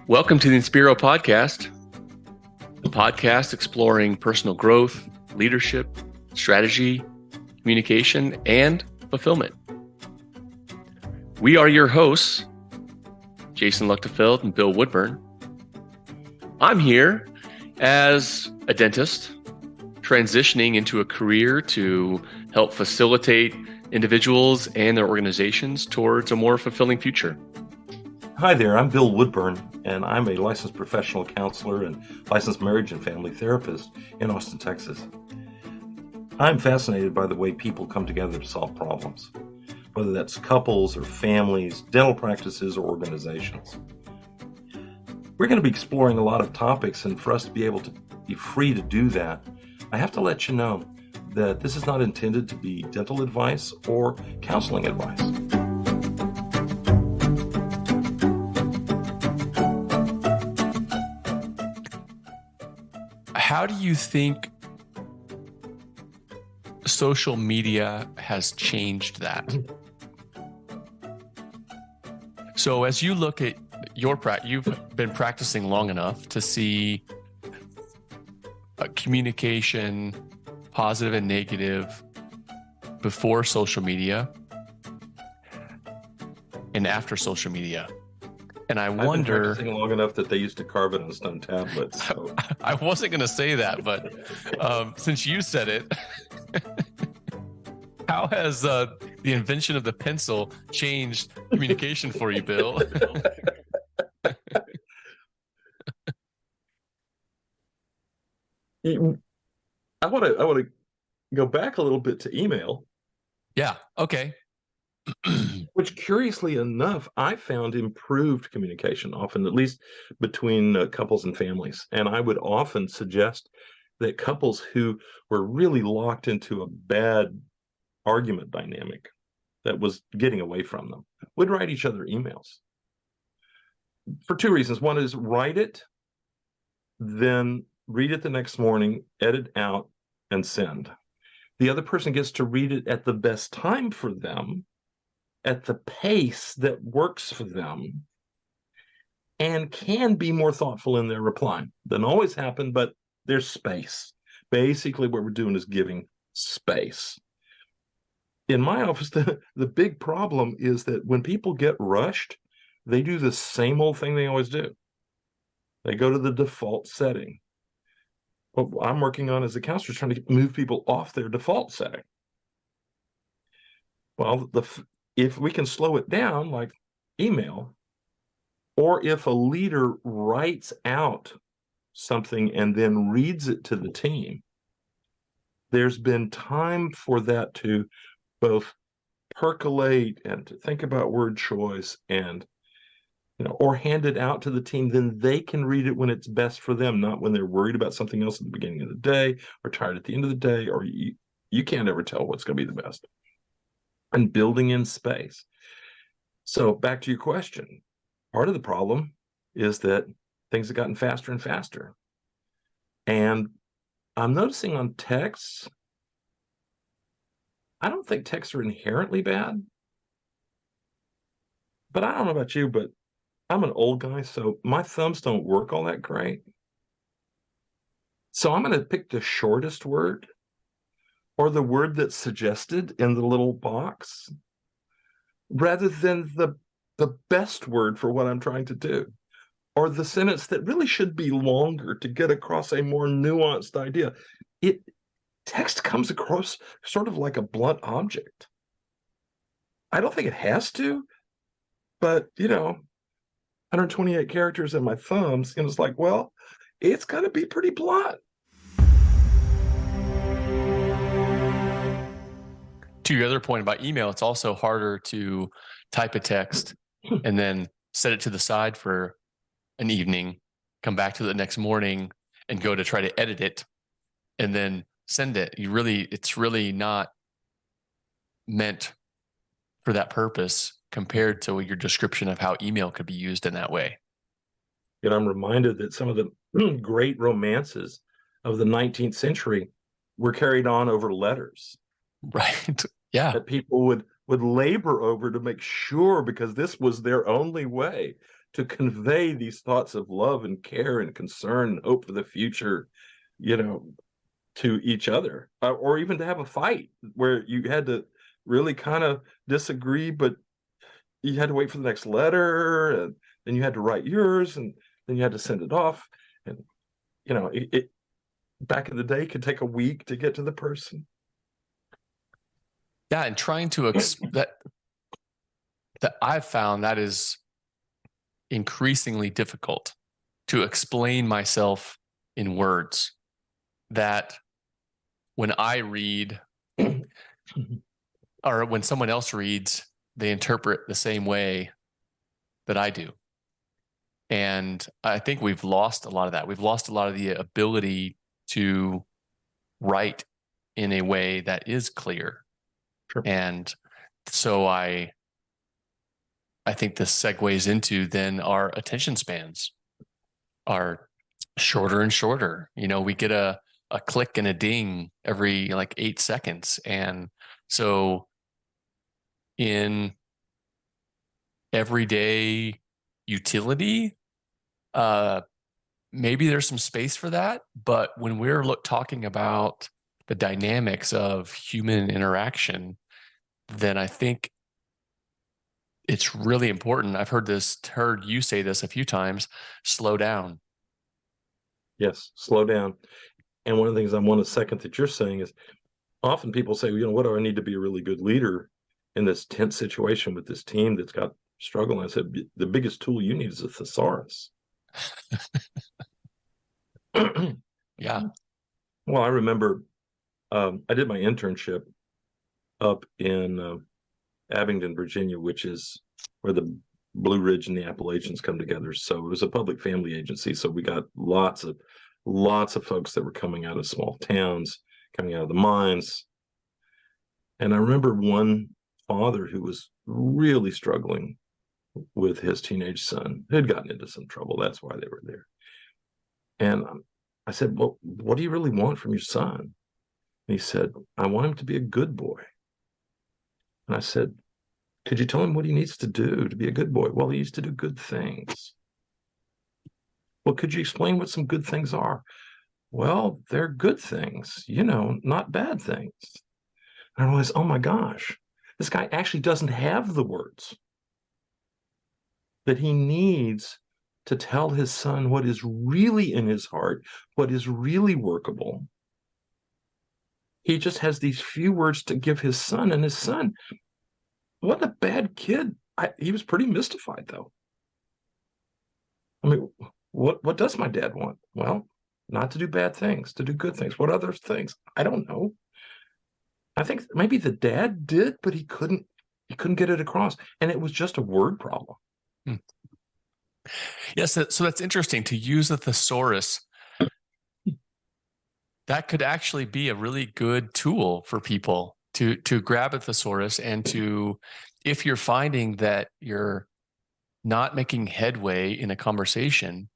Welcome to the Inspiro Podcast, a podcast exploring personal growth, leadership, strategy, communication, and fulfillment. We are your hosts, Jason Luchtefeld and Bill Woodburn. I'm here as a dentist, transitioning into a career to help facilitate individuals and their organizations towards a more fulfilling future. Hi there, I'm Bill Woodburn, and I'm a licensed professional counselor and licensed marriage and family therapist in Austin, Texas. I'm fascinated by the way people come together to solve problems, whether that's couples or families, dental practices, or organizations. We're going to be exploring a lot of topics, and for us to be able to be free to do that, I have to let you know that this is not intended to be dental advice or counseling advice. How do you think social media has changed that? So as you look at your practice, you've been practicing long enough to see communication, positive and negative, before social media and after social media. And I wonder, I've been practicing long enough that they used to carve it on stone tablets. So. I wasn't going to say that, but since you said it, how has the invention of the pencil changed communication for you, Bill? I want to go back a little bit to email. Yeah. Okay. Which, curiously enough, I found improved communication often, at least between couples and families. And I would often suggest that couples who were really locked into a bad argument dynamic that was getting away from them would write each other emails. For two reasons. One is write it, then read it the next morning, edit out, and send. The other person gets to read it at the best time for them, at the pace that works for them, and can be more thoughtful in their reply. Doesn't always happen, but there's space. Basically, what we're doing is giving space. In my office, the big problem is that when people get rushed, they do the same old thing they always do. They go to the default setting. What I'm working on as a counselor is trying to move people off their default setting. Well, if we can slow it down, like email, or if a leader writes out something and then reads it to the team, there's been time for that to both percolate and to think about word choice and, or hand it out to the team. Then they can read it when it's best for them, not when they're worried about something else at the beginning of the day or tired at the end of the day, or you can't ever tell what's going to be the best. And building in space. So back to your question, part of the problem is that things have gotten faster and faster. And I'm noticing on texts, I don't think texts are inherently bad. But I don't know about you, but I'm an old guy, so my thumbs don't work all that great. So I'm going to pick the shortest word, or the word that's suggested in the little box, rather than the best word for what I'm trying to do, or the sentence that really should be longer to get across a more nuanced idea. Text comes across sort of like a blunt object. I don't think it has to, but 128 characters in my thumbs, and it's like, well, it's got to be pretty blunt. To your other point about email, it's also harder to type a text and then set it to the side for an evening, come back to the next morning and go to try to edit it and then send it. It's really not meant for that purpose compared to your description of how email could be used in that way. And I'm reminded that some of the great romances of the 19th century were carried on over letters. Right. Yeah. That people would labor over to make sure, because this was their only way to convey these thoughts of love and care and concern and hope for the future, to each other, or even to have a fight where you had to really kind of disagree, but you had to wait for the next letter, and then you had to write yours, and then you had to send it off. And, it back in the day could take a week to get to the person. Yeah. And trying to, that I've found that is increasingly difficult to explain myself in words, that when I read or when someone else reads, they interpret the same way that I do. And I think we've lost a lot of that. We've lost a lot of the ability to write in a way that is clear. Sure. And so I think this segues into then our attention spans are shorter and shorter. We get a click and a ding every like 8 seconds. And so in everyday utility, maybe there's some space for that. But when we're talking about the dynamics of human interaction, then I think it's really important. I've heard you say this a few times, slow down. Yes, slow down. And one of the things I want to second that you're saying is, often people say, what do I need to be a really good leader in this tense situation with this team that's got struggle? And I said, the biggest tool you need is a thesaurus. Yeah. Well, I remember I did my internship up in Abingdon, Virginia, which is where the Blue Ridge and the Appalachians come together. So it was a public family agency. So we got lots of folks that were coming out of small towns, coming out of the mines. And I remember one father who was really struggling with his teenage son, who had gotten into some trouble. That's why they were there. And I said, well, what do you really want from your son? And he said, I want him to be a good boy. And I said, could you tell him what he needs to do to be a good boy? Well, he needs to do good things. Well, could you explain what some good things are? Well, they're good things, not bad things. And I realized, oh my gosh, this guy actually doesn't have the words that he needs to tell his son what is really in his heart, what is really workable. He just has these few words to give his son, and his son, what a bad kid. He was pretty mystified, though. I mean, what does my dad want? Well, not to do bad things, to do good things. What other things? I don't know. I think maybe the dad did, but he couldn't get it across. And it was just a word problem. Yes. So that's interesting to use a thesaurus. That could actually be a really good tool for people to grab a thesaurus, and if you're finding that you're not making headway in a conversation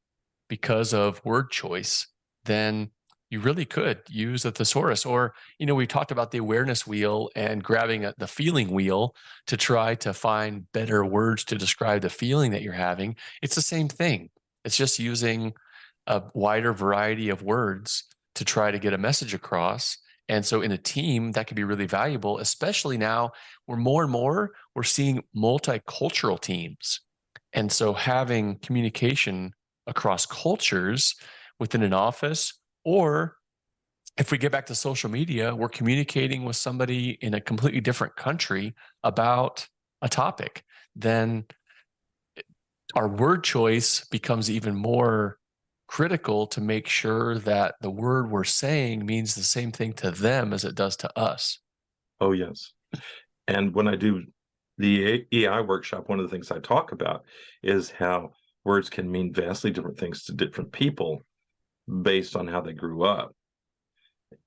because of word choice, then you really could use a thesaurus. Or, we talked about the awareness wheel and grabbing the feeling wheel to try to find better words to describe the feeling that you're having. It's the same thing. It's just using a wider variety of words to try to get a message across. And so in a team, that could be really valuable, especially now where more and more we're seeing multicultural teams. And so having communication across cultures within an office, or if we get back to social media, we're communicating with somebody in a completely different country about a topic, then our word choice becomes even more critical to make sure that the word we're saying means the same thing to them as it does to us. Oh, yes. And when I do the EI workshop, one of the things I talk about is how words can mean vastly different things to different people based on how they grew up.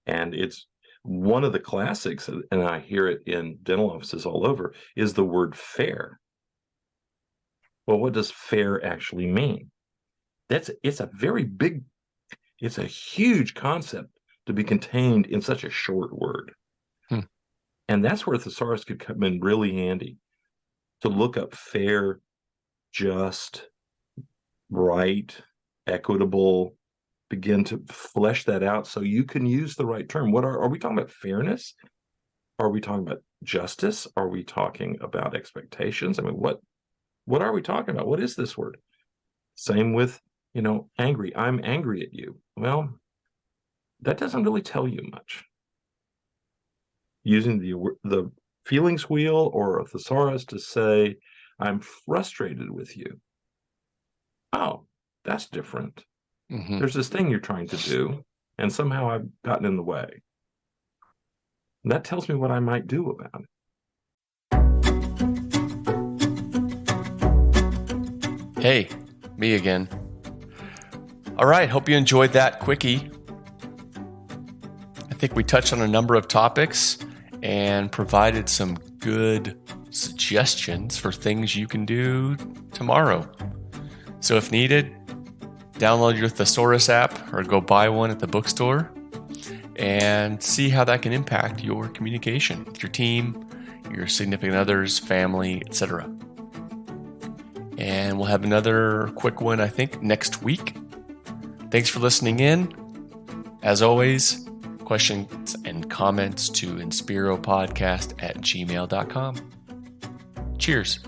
And it's one of the classics, and I hear it in dental offices all over, is the word fair. Well, what does fair actually mean? It's a huge concept to be contained in such a short word. And that's where thesaurus could come in really handy, to look up fair, just, right, equitable, begin to flesh that out so you can use the right term. What are we talking about? Fairness? Are we talking about justice? Are we talking about expectations? I mean, what are we talking about? What is this word? Same with, angry. I'm angry at you. Well, that doesn't really tell you much. Using the feelings wheel or a thesaurus to say, I'm frustrated with you. Oh, that's different. Mm-hmm. There's this thing you're trying to do, and somehow I've gotten in the way. And that tells me what I might do about it. Hey, me again. All right, hope you enjoyed that quickie. I think we touched on a number of topics and provided some good suggestions for things you can do tomorrow. So if needed, download your Thesaurus app or go buy one at the bookstore and see how that can impact your communication with your team, your significant others, family, etc. And we'll have another quick one, I think, next week. Thanks for listening in. As always, questions and comments to inspiropodcast@gmail.com. Cheers.